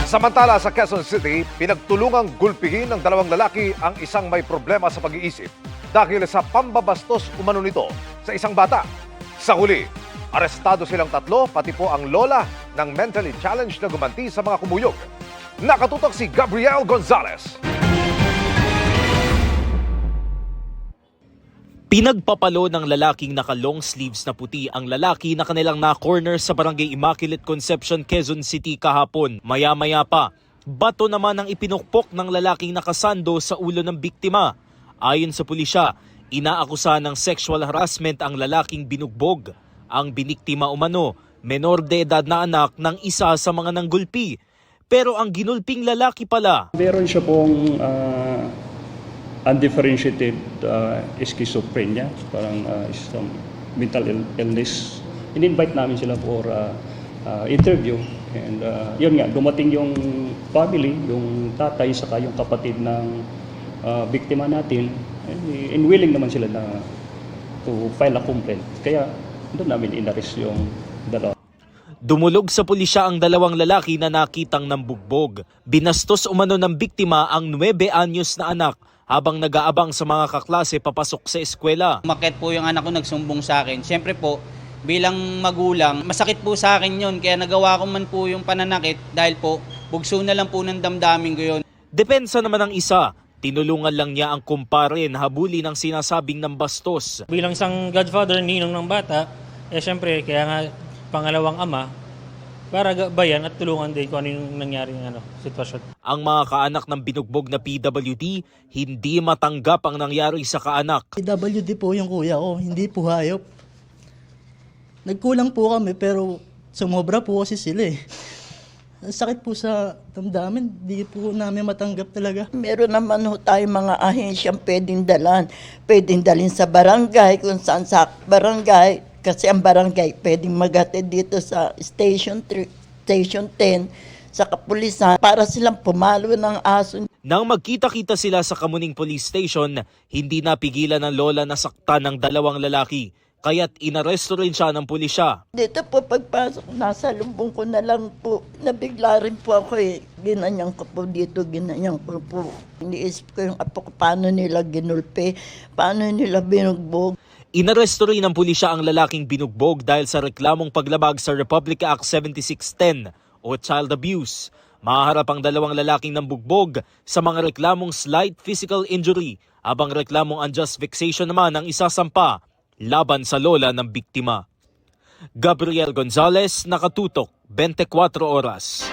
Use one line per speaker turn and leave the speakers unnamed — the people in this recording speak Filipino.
Samantala sa Quezon City, pinagtulungang gulpihin ng dalawang lalaki ang isang may problema sa pag-iisip dahil sa pambabastos umano nito sa isang bata. Sa huli, arestado silang tatlo pati po ang lola ng mentally challenged na gumanti sa mga kumuyog. Nakatutok si Gabriel Gonzalez.
Pinagpapalo ng lalaking naka-long sleeves na puti ang lalaki na kanilang na-corner sa Barangay Immaculate Conception, Quezon City kahapon. Maya-maya pa, bato naman ang ipinukpok ng lalaking nakasando sa ulo ng biktima. Ayon sa pulisya, inaakusa ng sexual harassment ang lalaking binugbog. Ang biniktima umano, menor de edad na anak ng isa sa mga nanggulpi. Pero ang ginulping lalaki pala,
meron siya pong undifferentiated schizophrenia, parang isang mental illness. In-invite namin sila for interview. And yun nga, dumating yung family, yung tatay, saka yung kapatid ng biktima natin. And willing naman sila na to file a complaint. Kaya doon namin in-arrest yung dalawa.
dumulog sa pulisya ang dalawang lalaki na nakitang nambugbog. Binastos umano ng biktima ang 9 anyos na anak habang nag-aabang sa mga kaklase papasok sa eskwela.
Umakyat po yung anak ko, nagsumbong sa akin. Siyempre po, bilang magulang, masakit po sa akin yun. Kaya nagawa ko man po yung pananakit dahil po, bugso na lang po ng damdamin ko yun.
Depensa naman ng isa, tinulungan lang niya ang kumpare na habulin ng sinasabing nambastos.
Bilang isang godfather, ninong ng bata, siyempre, kaya nga pangalawang ama, para gabayan at tulungan din kung ano yung nangyaring sitwasyon.
Ang mga kaanak ng binugbog na PWD, hindi matanggap ang nangyari sa kaanak.
PWD po yung kuya ko, hindi po hayop. Nagkulang po kami pero sumobra po kasi sila eh. Ang sakit po sa damdamin, hindi po namin matanggap talaga.
Meron naman ho tayong mga ahensyang pwedeng dalan. Pwedeng dalhin sa barangay, kung saan sa barangay. Kasi ang barangay pwedeng maghatid dito sa Station 10 sa kapulisan para silang pumalo ng aso.
Nang magkita-kita sila sa Kamuning Police Station, hindi napigilan ng lola na saktan ng dalawang lalaki. Kaya't inaresto rin siya ng pulisya.
Dito po pagpasok, nasa lumbong ko na lang po. Nabigla rin po ako eh. Ginanyang ko po dito, ginanyang ko po. Iniisip ko yung apo ko, paano nila ginulpe, paano nila binugbog.
Inaresto rin ng pulisya ang lalaking binugbog dahil sa reklamong paglabag sa Republic Act 7610 o child abuse. Mahaharap ang dalawang lalaking nambugbog sa mga reklamong slight physical injury, habang reklamong unjust vexation naman ang isasampa laban sa lola ng biktima. Gabriel Gonzalez, Nakatutok, 24 Oras.